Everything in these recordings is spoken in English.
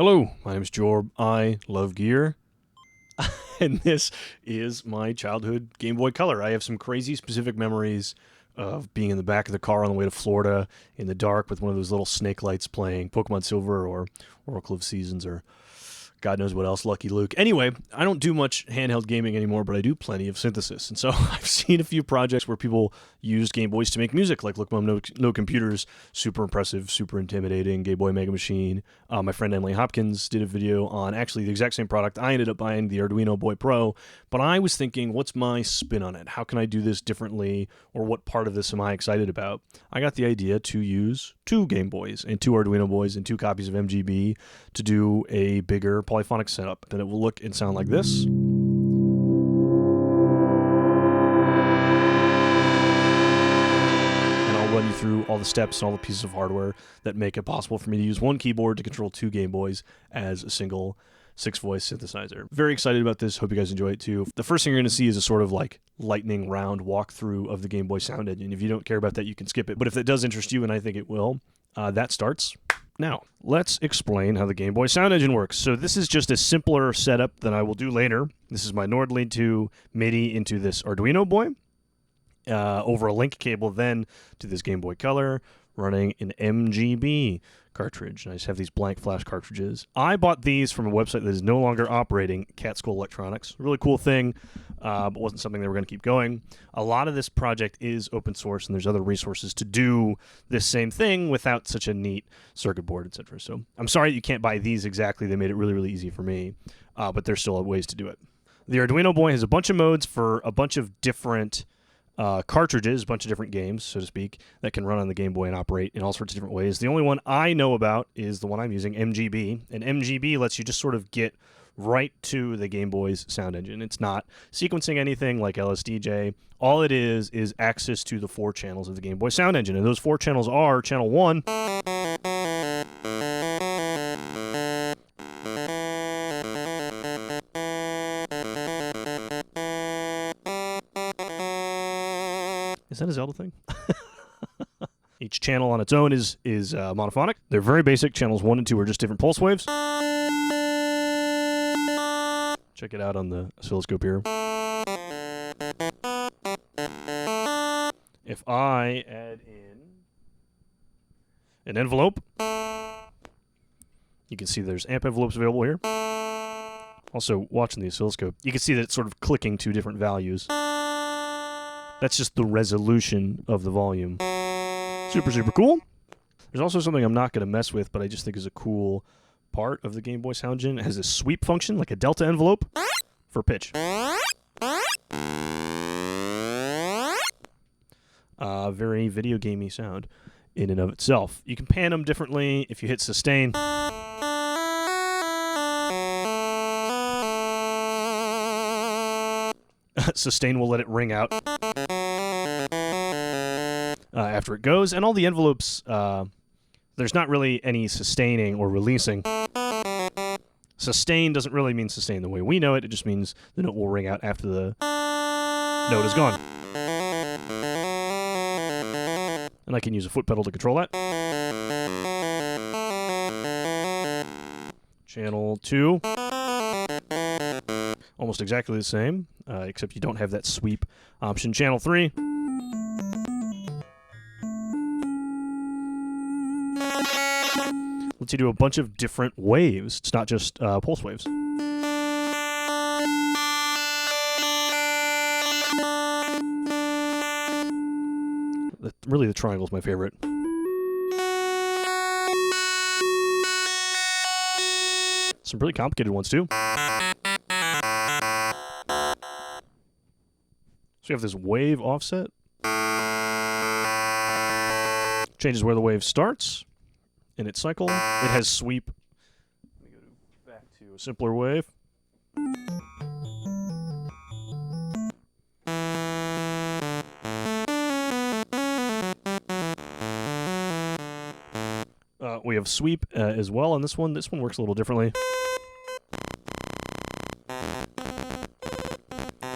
Hello, my name is Jorb. I love gear. And this is my childhood Game Boy Color. I have some crazy specific memories of being in the back of the car on the way to Florida in the dark with one of those little snake lights playing Pokemon Silver or Oracle of Seasons or God knows what else, Lucky Luke. Anyway, I don't do much handheld gaming anymore, but I do plenty of synthesis. And so I've seen a few projects where people used Game Boys to make music, like Look Mom, No Computers, super impressive, super intimidating, Game Boy Mega Machine. My friend Emily Hopkins did a video on actually the exact same product. I ended up buying the Arduino Boy Pro, but I was thinking, what's my spin on it? How can I do this differently, or what part of this am I excited about? I got the idea to use 2 Game Boys and 2 Arduino Boys and 2 copies of MGB to do a bigger Polyphonic setup. Then it will look and sound like this. Run you through all the steps and all the pieces of hardware that make it possible for me to use one keyboard to control 2 Game Boys as a single 6-voice synthesizer. Very excited about this. Hope you guys enjoy it too. The first thing you're going to see is a sort of like lightning round walkthrough of the Game Boy sound engine. If you don't care about that, you can skip it. But if it does interest you, and I think it will, that starts now. Let's explain how the Game Boy sound engine works. So this is just a simpler setup than I will do later. This is my Nord lead to MIDI into this Arduino Boy. Over a link cable then to this Game Boy Color running an MGB cartridge. And I just have these blank flash cartridges. I bought these from a website that is no longer operating, Cat Skull Electronics. Really cool thing, but wasn't something they were going to keep going. A lot of this project is open source, and there's other resources to do this same thing without such a neat circuit board, etc. So I'm sorry you can't buy these exactly. They made it really, really easy for me, but there's still ways to do it. The Arduino Boy has a bunch of modes for a bunch of different cartridges, a bunch of different games, so to speak, that can run on the Game Boy and operate in all sorts of different ways. The only one I know about is the one I'm using, MGB. And MGB lets you just sort of get right to the Game Boy's sound engine. It's not sequencing anything like LSDJ. All it is access to the 4 channels of the Game Boy sound engine. And those 4 channels are channel 1, is that a Zelda thing? Each channel on its own is monophonic. They're very basic. Channels 1 and 2 are just different pulse waves. Check it out on the oscilloscope here. If I add in an envelope, you can see there's amp envelopes available here. Also, watching the oscilloscope, you can see that it's sort of clicking to different values. That's just the resolution of the volume. Super, super cool. There's also something I'm not going to mess with, but I just think is a cool part of the Game Boy sound engine. It has a sweep function, like a delta envelope, for pitch. Very video gamey sound in and of itself. You can pan them differently if you hit sustain. Sustain will let it ring out after it goes, and all the envelopes, there's not really any sustaining or releasing. Sustain doesn't really mean sustain the way we know it. It just means the note will ring out after the note is gone. And I can use a foot pedal to control that. Channel 2. Almost exactly the same, except you don't have that sweep option. Channel 3. Lets you do a bunch of different waves. It's not just pulse waves. Really, the triangle is my favorite. Some really complicated ones, too. So you have this wave offset. Changes where the wave starts in its cycle. It has sweep. Let me go back to a simpler wave. We have sweep as well on this one. This one works a little differently.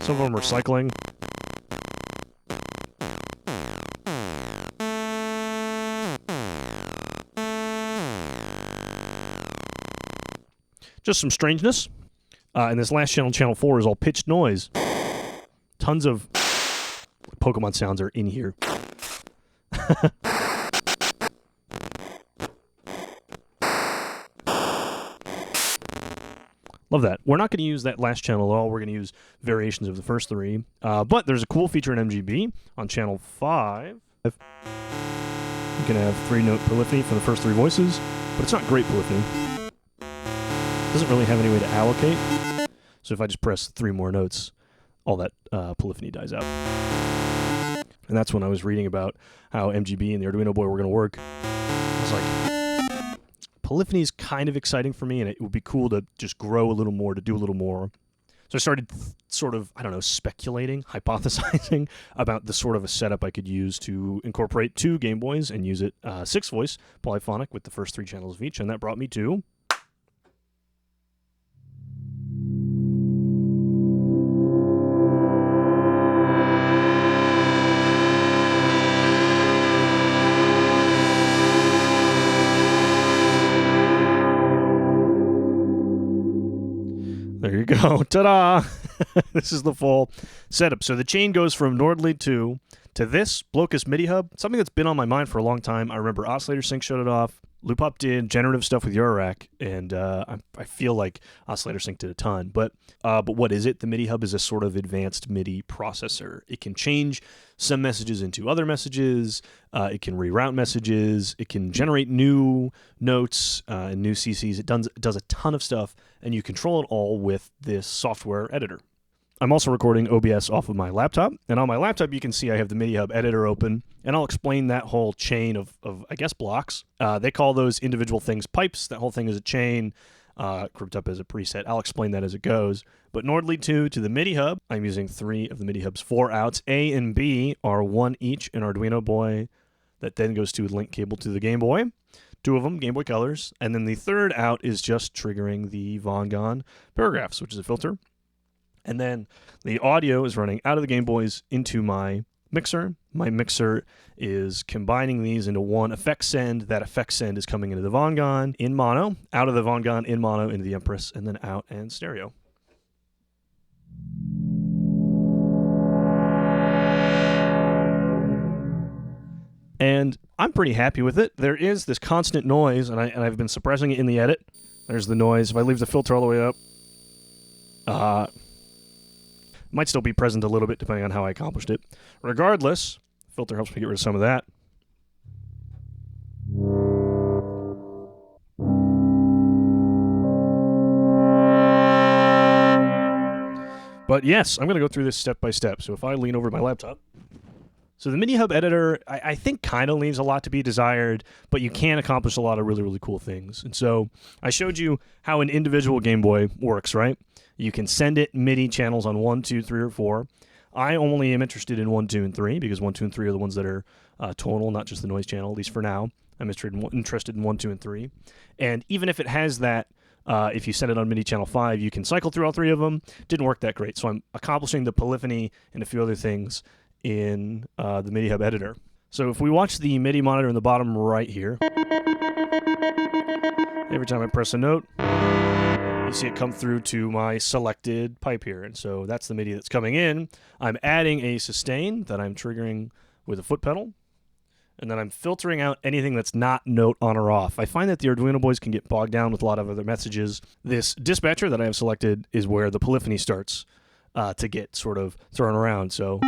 Some of them are cycling. just some strangeness. And this last channel, channel 4, is all pitched noise. Tons of Pokemon sounds are in here. Love that. We're not going to use that last channel at all. We're going to use variations of the first 3. But there's a cool feature in MGB on channel 5. You can have 3-note polyphony for the first 3 voices, but it's not great polyphony. It doesn't really have any way to allocate. So if I just press 3 more notes, all that polyphony dies out. And that's when I was reading about how MGB and the Arduino Boy were going to work. I was like, polyphony is kind of exciting for me, and it would be cool to just grow a little more, to do a little more. So I started sort of, I don't know, speculating, hypothesizing about the sort of a setup I could use to incorporate 2 Gameboys and use it 6-voice polyphonic with the first 3 channels of each, and that brought me to... There you go. Ta-da! This is the full setup. So the chain goes from Nordlead 2 to this Blocus Midihub, something that's been on my mind for a long time. I remember Oscillator Sync showed it off. Loopop did generative stuff with Eurorack, and I feel like Oscillator Sync did a ton. But what is it? The Midihub is a sort of advanced MIDI processor. It can change some messages into other messages. It can reroute messages. It can generate new notes and new CCs. It does a ton of stuff, and you control it all with this software editor. I'm also recording OBS off of my laptop, and on my laptop you can see I have the Midihub editor open, and I'll explain that whole chain of I guess, blocks. They call those individual things pipes. That whole thing is a chain, grouped up as a preset. I'll explain that as it goes. But Nordlead 2 to the Midihub, I'm using 3 of the Midihub's 4 outs. A and B are 1 each in Arduino Boy that then goes to a link cable to the Game Boy. 2 of them, Game Boy Colors, and then the 3rd out is just triggering the Vongon paragraphs, which is a filter. And then the audio is running out of the Game Boys into my mixer. My mixer is combining these into one effect send. That effect send is coming into the Vongon in mono, out of the Vongon in mono into the Empress, and then out and stereo. And I'm pretty happy with it. There is this constant noise, and I've been suppressing it in the edit. There's the noise. If I leave the filter all the way up, might still be present a little bit depending on how I accomplished it. Regardless, filter helps me get rid of some of that. But yes, I'm going to go through this step by step. So if I lean over my laptop. So the Midihub editor, I think, kind of leaves a lot to be desired, but you can accomplish a lot of really, really cool things. And so I showed you how an individual Game Boy works, right? You can send it MIDI channels on 1, 2, 3, or 4. I only am interested in 1, 2, and 3 because 1, 2, and 3 are the ones that are tonal, not just the noise channel, at least for now. I'm interested in 1, 2, and 3. And even if it has that, if you send it on MIDI channel 5, you can cycle through all 3 of them. Didn't work that great. So I'm accomplishing the polyphony and a few other things in the Midihub editor. So if we watch the MIDI monitor in the bottom right here, every time I press a note, you see it come through to my selected pipe here. And so that's the MIDI that's coming in. I'm adding a sustain that I'm triggering with a foot pedal. And then I'm filtering out anything that's not note on or off. I find that the Arduino Boys can get bogged down with a lot of other messages. This dispatcher that I have selected is where the polyphony starts to get sort of thrown around. So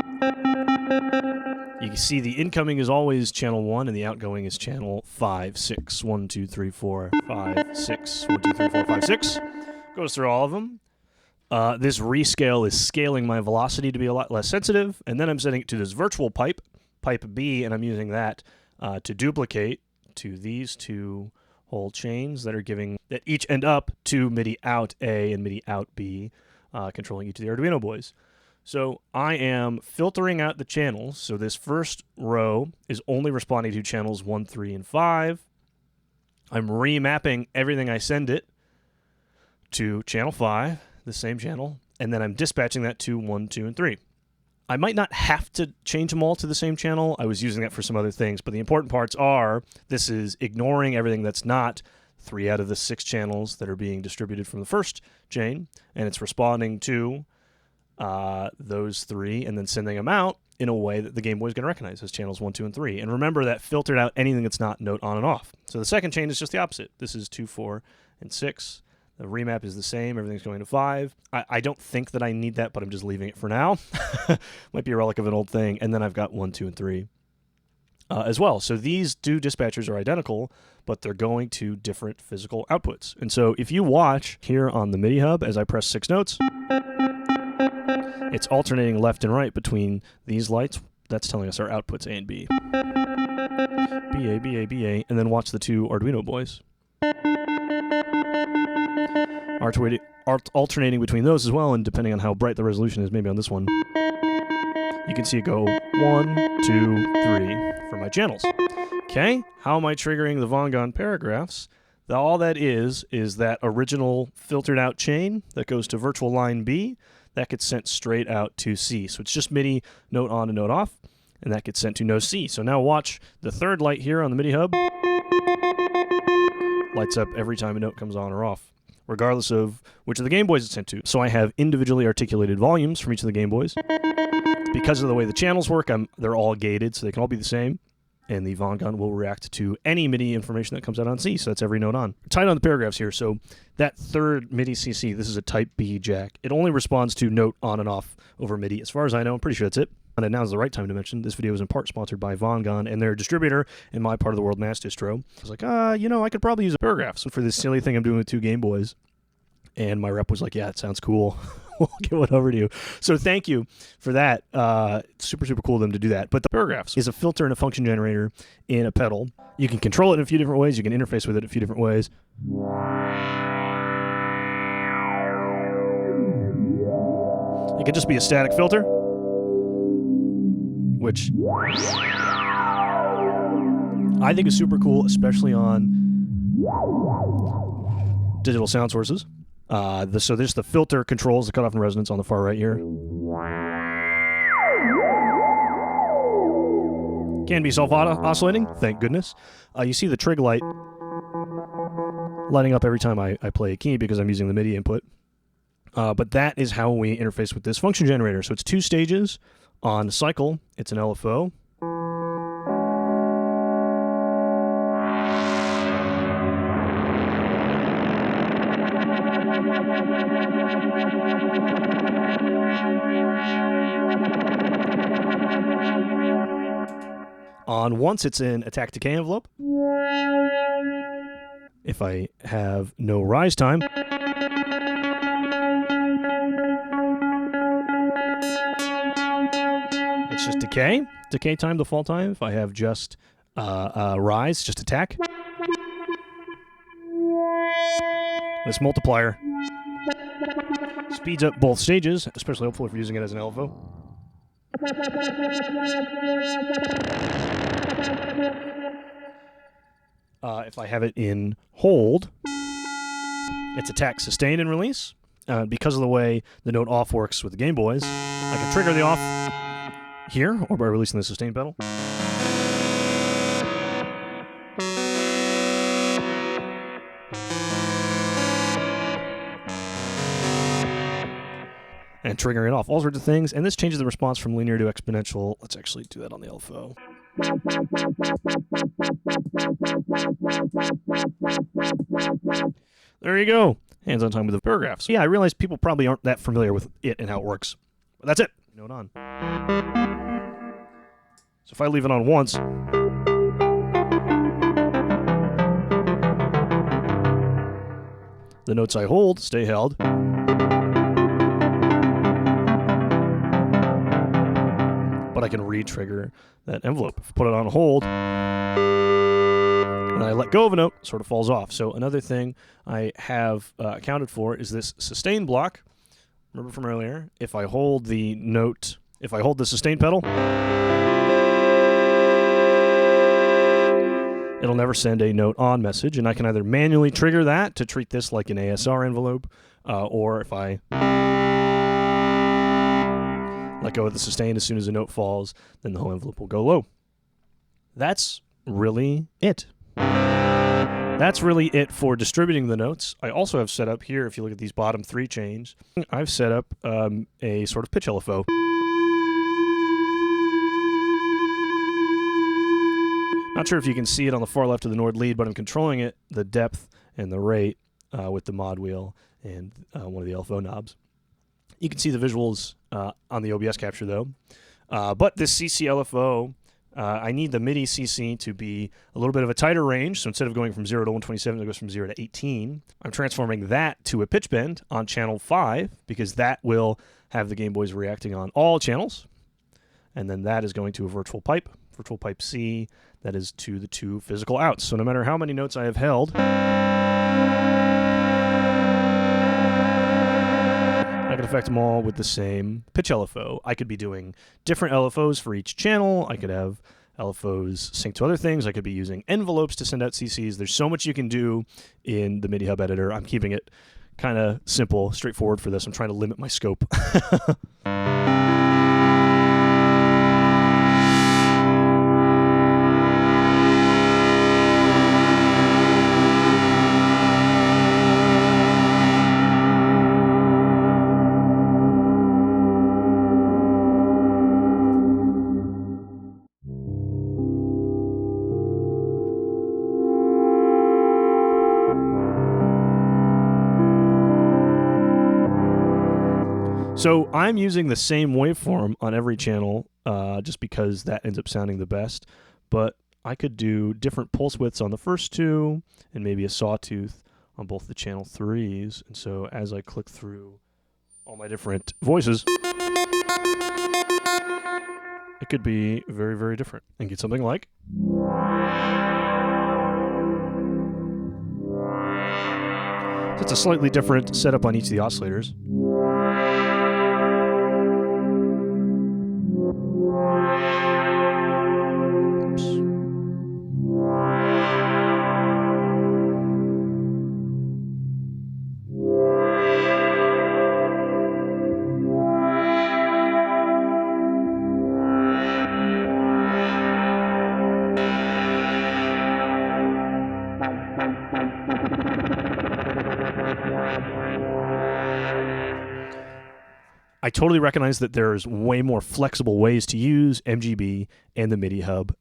you can see the incoming is always channel 1 and the outgoing is channel 5, 6, 1, 2, 3, 4, 5, 6, 1, 2, 3, 4, 5, 6. Goes through all of them. This rescale is scaling my velocity to be a lot less sensitive, and then I'm setting it to this virtual pipe, pipe B, and I'm using that to duplicate to these 2 whole chains that each end up to MIDI out A and MIDI out B, controlling each of the Arduino Boys. So I am filtering out the channels. So this first row is only responding to channels 1, 3, and 5. I'm remapping everything I send it to channel 5, the same channel, and then I'm dispatching that to 1, 2, and 3. I might not have to change them all to the same channel. I was using that for some other things, but the important parts are this is ignoring everything that's not 3 out of the 6 channels that are being distributed from the first chain, and it's responding to those 3 and then sending them out in a way that the Gameboy is going to recognize as channels 1, 2, and 3. And remember that filtered out anything that's not note on and off. So the second chain is just the opposite. This is 2, 4, and 6. The remap is the same. Everything's going to 5. I don't think that I need that, but I'm just leaving it for now. Might be a relic of an old thing. And then I've got 1, 2, and 3 as well. So these 2 dispatchers are identical, but they're going to different physical outputs. And so if you watch here on the Midihub as I press 6 notes, it's alternating left and right between these lights. That's telling us our outputs A and B. B, A, B, A, B, A. And then watch the 2 Arduino boys. Alternating between those as well, and depending on how bright the resolution is, maybe on this one, you can see it go 1, 2, 3 for my channels. Okay, how am I triggering the Vongon paragraphs? All that is that original filtered out chain that goes to virtual line B, that gets sent straight out to C. So it's just MIDI note on and note off, and that gets sent to no C. So now watch the third light here on the Midihub. Lights up every time a note comes on or off, regardless of which of the Gameboys it's sent to. So I have individually articulated volumes from each of the Gameboys. Because of the way the channels work, they're all gated, so they can all be the same. And the Vongon will react to any MIDI information that comes out on C, so that's every note on. Tied on the paragraphs here, so that third MIDI CC, this is a Type B jack. It only responds to note on and off over MIDI. As far as I know, I'm pretty sure that's it. And now is the right time to mention this video is in part sponsored by Vongon and their distributor in my part of the world, Mass Distro. I was like, you know, I could probably use a paragraphs for this silly thing I'm doing with 2 Gameboys. And my rep was like, yeah, it sounds cool. We'll get one over to you. So thank you for that. Super, super cool of them to do that. But the paragraphs is a filter and a function generator in a pedal. You can control it in a few different ways. You can interface with it a few different ways. It could just be a static filter, which I think is super cool, especially on digital sound sources. So there's the filter controls the cutoff and resonance on the far right here. Can be self-oscillating, thank goodness. You see the trig light lighting up every time I play a key because I'm using the MIDI input. But that is how we interface with this function generator. So it's 2 stages. On cycle, it's an LFO. On once, it's an attack decay envelope. If I have no rise time, it's just decay. Decay time, the fall time. If I have just rise, just attack. This multiplier speeds up both stages, especially helpful if you're using it as an LFO. If I have it in hold, it's attack, sustain, and release. Because of the way the note off works with the Gameboys, I can trigger the off here, or by releasing the sustain pedal. And triggering it off, all sorts of things. And this changes the response from linear to exponential. Let's actually do that on the LFO. There you go. Hands-on time with the paragraphs. Yeah, I realize people probably aren't that familiar with it and how it works. But that's it. Note on. So if I leave it on once, the notes I hold stay held. But I can re-trigger that envelope. If I put it on hold, and I let go of a note, it sort of falls off. So another thing I have accounted for is this sustain block. Remember from earlier, if I hold the note, if I hold the sustain pedal, it'll never send a note on message, and I can either manually trigger that to treat this like an ASR envelope, or if I let go of the sustain as soon as a note falls, then the whole envelope will go low. That's really it. That's really it for distributing the notes. I also have set up here, if you look at these bottom 3 chains, I've set up a sort of pitch LFO. Not sure if you can see it on the far left of the Nord lead, but I'm controlling it, the depth and the rate with the mod wheel and one of the LFO knobs. You can see the visuals on the OBS capture though. But this CC LFO, I need the MIDI CC to be a little bit of a tighter range. So instead of going from 0 to 127, it goes from 0 to 18. I'm transforming that to a pitch bend on channel 5 because that will have the Gameboys reacting on all channels. And then that is going to a virtual pipe C, that is to the 2 physical outs. So no matter how many notes I have held, I can affect them all with the same pitch LFO. I could be doing different LFOs for each channel. I could have LFOs sync to other things. I could be using envelopes to send out CCs. There's so much you can do in the Midihub editor. I'm keeping it kind of simple, straightforward for this. I'm trying to limit my scope. So I'm using the same waveform on every channel just because that ends up sounding the best. But I could do different pulse widths on the first 2 and maybe a sawtooth on both the channel 3s. And so as I click through all my different voices, it could be very, very different and get something like... So it's a slightly different setup on each of the oscillators. I totally recognize that there's way more flexible ways to use MGB and the Midihub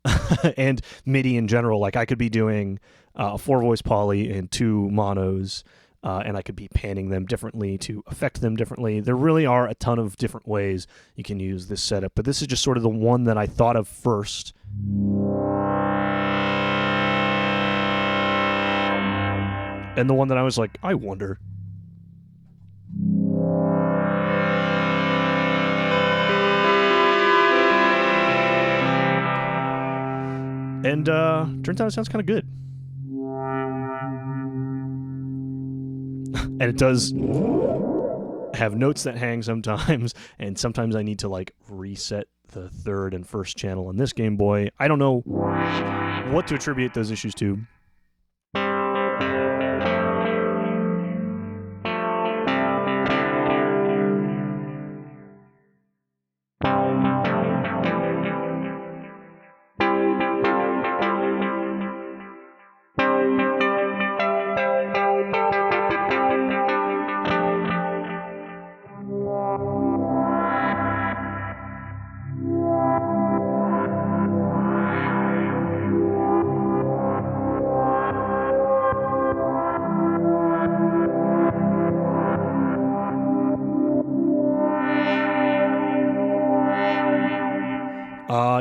and MIDI in general. Like I could be doing a 4-voice poly and 2 monos, and I could be panning them differently to affect them differently. There really are a ton of different ways you can use this setup, but this is just sort of the one that I thought of first. And the one that I was like, I wonder. And turns out it sounds kind of good. And it does have notes that hang sometimes, and sometimes I need to like reset the 3rd and 1st channel on this Game Boy. I don't know what to attribute those issues to.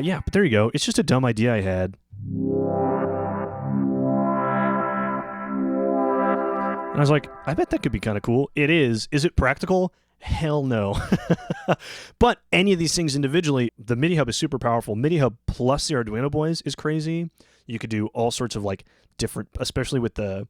Yeah, but there you go. It's just a dumb idea I had. And I was like, I bet that could be kind of cool. It is. Is it practical? Hell no. But any of these things individually, the Midihub is super powerful. Midihub plus the Arduino Boys is crazy. You could do all sorts of like different, especially with the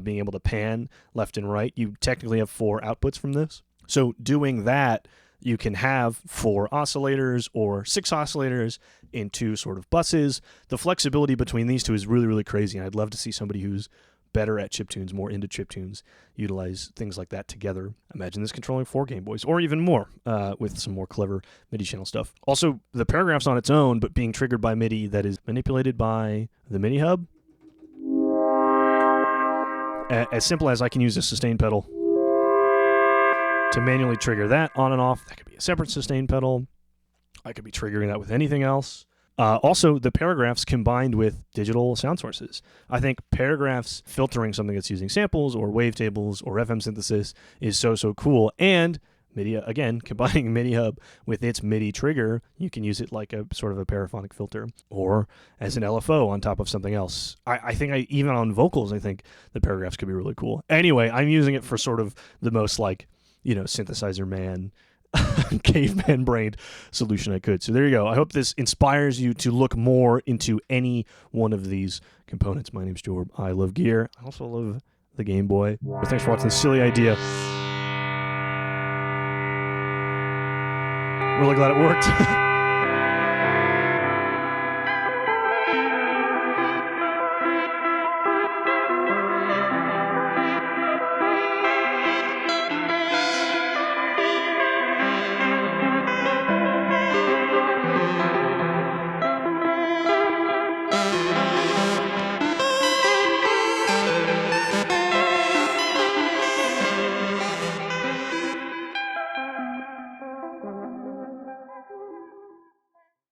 being able to pan left and right. You technically have 4 outputs from this. So doing that, you can have 4 oscillators or 6 oscillators in 2 sort of buses. The flexibility between these 2 is really, really crazy. And I'd love to see somebody who's better at chiptunes, more into chiptunes, utilize things like that together. Imagine this controlling 4 Gameboys, or even more, with some more clever MIDI channel stuff. Also, the paragraph's on its own, but being triggered by MIDI that is manipulated by the Midihub. As simple as I can use a sustain pedal to manually trigger that on and off. That could be a separate sustain pedal. I could be triggering that with anything else. Also, the paragraphs combined with digital sound sources. I think paragraphs filtering something that's using samples or wavetables or FM synthesis is so cool. And MIDI, again, combining Midihub with its MIDI trigger, you can use it like a sort of a paraphonic filter or as an LFO on top of something else. I think even on vocals, I think the paragraphs could be really cool. Anyway, I'm using it for sort of the most like, synthesizer man, caveman brained solution I could. So there you go. I hope this inspires you to look more into any one of these components. My name's Jorb. I love gear. I also love the Game Boy. But thanks for watching this silly idea. Really glad it worked.